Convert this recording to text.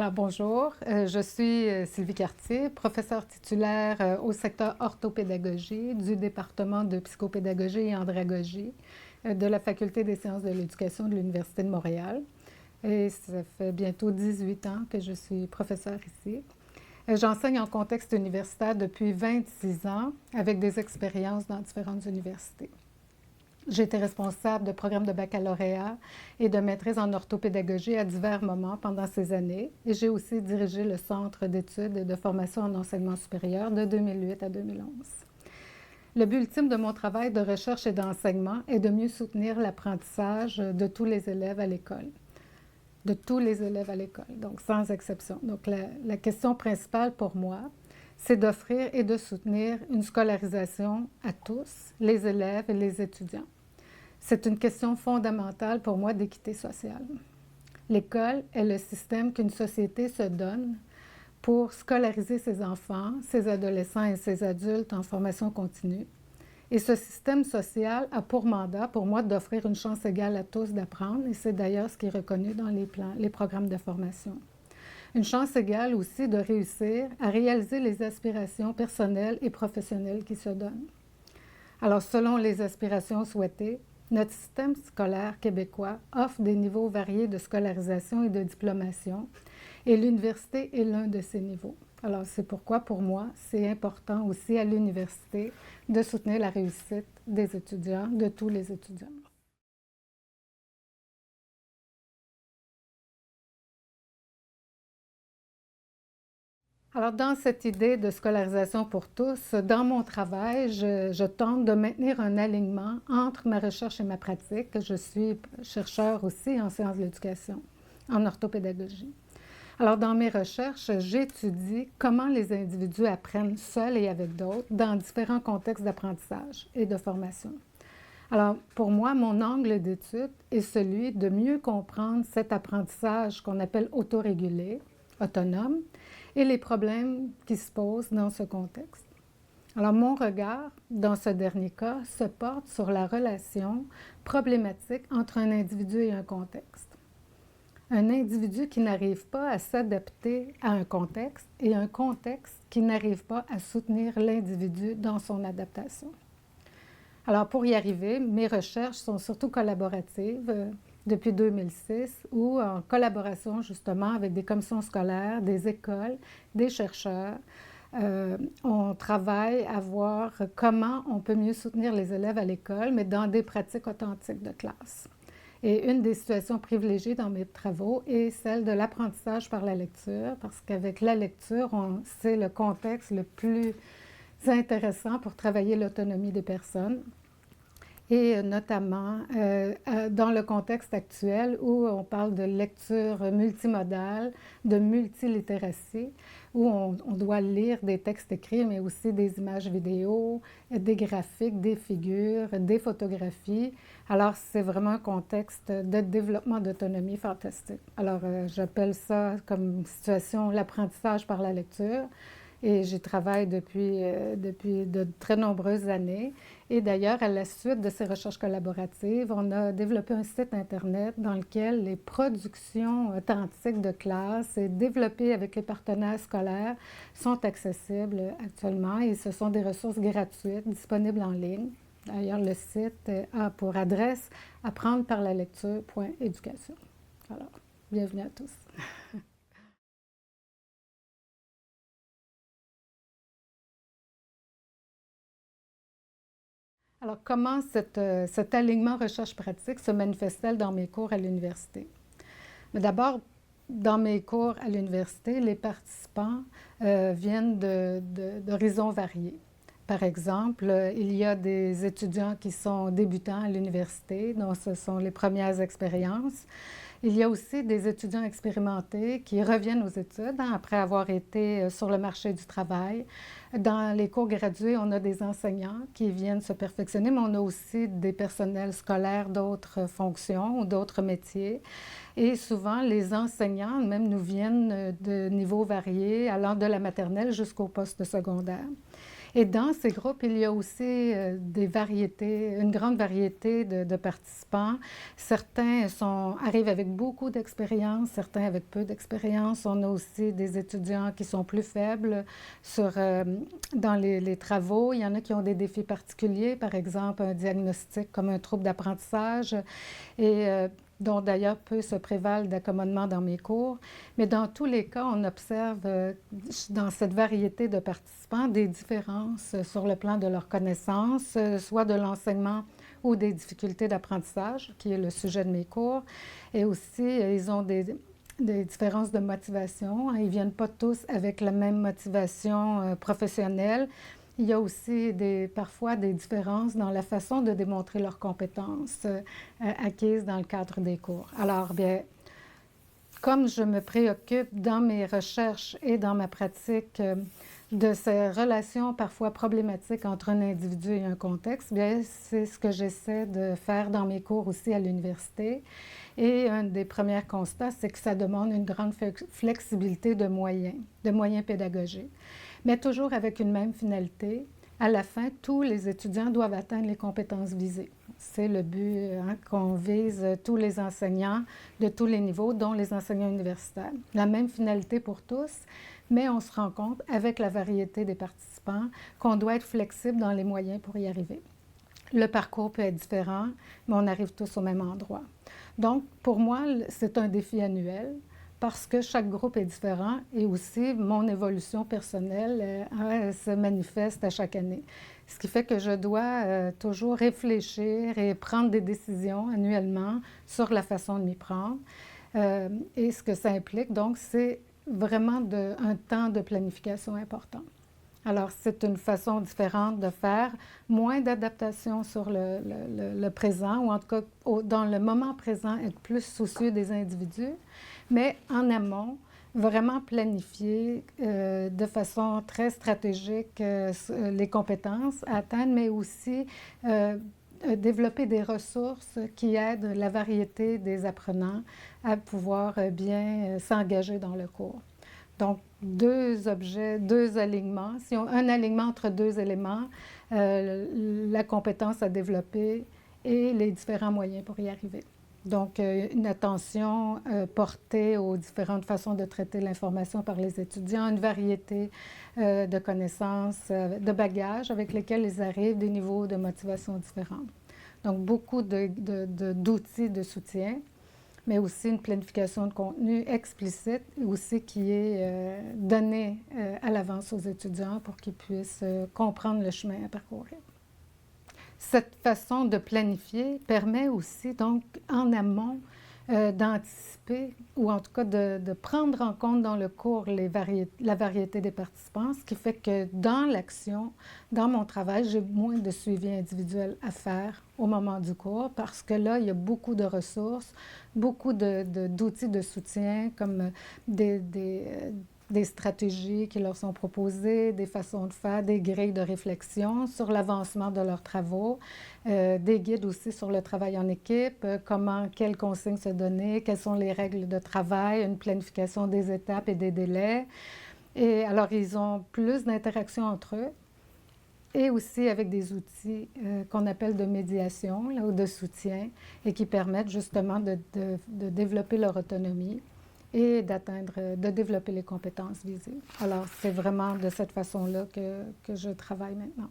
Alors bonjour, je suis Sylvie Cartier, professeure titulaire au secteur orthopédagogie du département de psychopédagogie et andragogie de la Faculté des sciences de l'éducation de l'Université de Montréal. Et ça fait bientôt 18 ans que je suis professeure ici. J'enseigne en contexte universitaire depuis 26 ans avec des expériences dans différentes universités. J'ai été responsable de programmes de baccalauréat et de maîtrise en orthopédagogie à divers moments pendant ces années. Et j'ai aussi dirigé le Centre d'études et de formation en enseignement supérieur de 2008 à 2011. Le but ultime de mon travail de recherche et d'enseignement est de mieux soutenir l'apprentissage de tous les élèves à l'école. De tous les élèves à l'école, donc sans exception. Donc la question principale pour moi, c'est d'offrir et de soutenir une scolarisation à tous, les élèves et les étudiants. C'est une question fondamentale pour moi d'équité sociale. L'école est le système qu'une société se donne pour scolariser ses enfants, ses adolescents et ses adultes en formation continue. Et ce système social a pour mandat, pour moi, d'offrir une chance égale à tous d'apprendre, et c'est d'ailleurs ce qui est reconnu dans les programmes de formation. Une chance égale aussi de réussir à réaliser les aspirations personnelles et professionnelles qui se donnent. Alors, selon les aspirations souhaitées, notre système scolaire québécois offre des niveaux variés de scolarisation et de diplomation, et l'université est l'un de ces niveaux. Alors, c'est pourquoi, pour moi, c'est important aussi à l'université de soutenir la réussite des étudiants, de tous les étudiants. Alors, dans cette idée de scolarisation pour tous, dans mon travail, je tente de maintenir un alignement entre ma recherche et ma pratique. Je suis chercheur aussi en sciences de l'éducation, en orthopédagogie. Alors, dans mes recherches, j'étudie comment les individus apprennent seuls et avec d'autres dans différents contextes d'apprentissage et de formation. Alors, pour moi, mon angle d'étude est celui de mieux comprendre cet apprentissage qu'on appelle autorégulé, autonome, et les problèmes qui se posent dans ce contexte. Alors, mon regard, dans ce dernier cas, se porte sur la relation problématique entre un individu et un contexte. Un individu qui n'arrive pas à s'adapter à un contexte et un contexte qui n'arrive pas à soutenir l'individu dans son adaptation. Alors, pour y arriver, mes recherches sont surtout collaboratives depuis 2006 ou en collaboration justement avec des commissions scolaires, des écoles, des chercheurs. On travaille à voir comment on peut mieux soutenir les élèves à l'école, mais dans des pratiques authentiques de classe. Et une des situations privilégiées dans mes travaux est celle de l'apprentissage par la lecture, parce qu'avec la lecture, c'est le contexte le plus intéressant pour travailler l'autonomie des personnes. Et notamment dans le contexte actuel où on parle de lecture multimodale, de multilittératie, où on doit lire des textes écrits, mais aussi des images vidéo, des graphiques, des figures, des photographies. Alors, c'est vraiment un contexte de développement d'autonomie fantastique. Alors, j'appelle ça comme situation l'apprentissage par la lecture. Et j'y travaille depuis de très nombreuses années. Et d'ailleurs, à la suite de ces recherches collaboratives, on a développé un site Internet dans lequel les productions authentiques de classe et développées avec les partenaires scolaires sont accessibles actuellement. Et ce sont des ressources gratuites disponibles en ligne. D'ailleurs, le site a pour adresse apprendreparlalecture.éducation. Alors, bienvenue à tous. Alors, comment cet alignement recherche-pratique se manifeste-t-elle dans mes cours à l'université? Mais d'abord, dans mes cours à l'université, les participants viennent d'horizons variés. Par exemple, il y a des étudiants qui sont débutants à l'université, donc ce sont les premières expériences. Il y a aussi des étudiants expérimentés qui reviennent aux études après avoir été sur le marché du travail. Dans les cours gradués, on a des enseignants qui viennent se perfectionner, mais on a aussi des personnels scolaires d'autres fonctions ou d'autres métiers. Et souvent, les enseignants même nous viennent de niveaux variés, allant de la maternelle jusqu'au poste secondaire. Et dans ces groupes, il y a aussi une grande variété de participants. Certains arrivent avec beaucoup d'expérience, certains avec peu d'expérience. On a aussi des étudiants qui sont plus faibles dans les travaux. Il y en a qui ont des défis particuliers, par exemple un diagnostic comme un trouble d'apprentissage. Et dont d'ailleurs peu se prévalent d'accommodement dans mes cours. Mais dans tous les cas, on observe dans cette variété de participants des différences sur le plan de leurs connaissances, soit de l'enseignement ou des difficultés d'apprentissage, qui est le sujet de mes cours. Et aussi, ils ont des différences de motivation. Ils ne viennent pas tous avec la même motivation professionnelle. Il y a aussi parfois des différences dans la façon de démontrer leurs compétences acquises dans le cadre des cours. Alors, bien, comme je me préoccupe dans mes recherches et dans ma pratique de ces relations parfois problématiques entre un individu et un contexte, bien, c'est ce que j'essaie de faire dans mes cours aussi à l'université. Et un des premiers constats, c'est que ça demande une grande flexibilité de moyens pédagogiques, mais toujours avec une même finalité. À la fin, tous les étudiants doivent atteindre les compétences visées. C'est le but qu'on vise tous les enseignants de tous les niveaux, dont les enseignants universitaires. La même finalité pour tous, mais on se rend compte, avec la variété des participants, qu'on doit être flexible dans les moyens pour y arriver. Le parcours peut être différent, mais on arrive tous au même endroit. Donc, pour moi, c'est un défi annuel parce que chaque groupe est différent et aussi mon évolution personnelle se manifeste à chaque année. Ce qui fait que je dois toujours réfléchir et prendre des décisions annuellement sur la façon de m'y prendre. Et ce que ça implique, donc, c'est vraiment un temps de planification important. Alors, c'est une façon différente de faire, moins d'adaptation sur le présent, ou en tout cas, dans le moment présent, être plus soucieux des individus, mais en amont, vraiment planifier de façon très stratégique les compétences à atteindre, mais aussi développer des ressources qui aident la variété des apprenants à pouvoir bien s'engager dans le cours. Donc, deux alignements. Si on un alignement entre deux éléments, la compétence à développer et les différents moyens pour y arriver. Donc, une attention portée aux différentes façons de traiter l'information par les étudiants, une variété de connaissances, de bagages avec lesquels ils arrivent, des niveaux de motivation différents. Donc, beaucoup d'outils de soutien, mais aussi une planification de contenu explicite, aussi qui est donnée à l'avance aux étudiants pour qu'ils puissent comprendre le chemin à parcourir. Cette façon de planifier permet aussi, donc, en amont, d'anticiper, ou en tout cas de prendre en compte dans le cours la variété des participants, ce qui fait que dans l'action, dans mon travail, j'ai moins de suivi individuel à faire au moment du cours, parce que là, il y a beaucoup de ressources, beaucoup d'outils de soutien, comme des stratégies qui leur sont proposées, des façons de faire, des grilles de réflexion sur l'avancement de leurs travaux, des guides aussi sur le travail en équipe, quelles consignes se donner, quelles sont les règles de travail, une planification des étapes et des délais. Et alors, ils ont plus d'interaction entre eux et aussi avec des outils qu'on appelle de médiation là, ou de soutien et qui permettent justement de développer leur autonomie et de développer les compétences visées. Alors, c'est vraiment de cette façon-là que je travaille maintenant.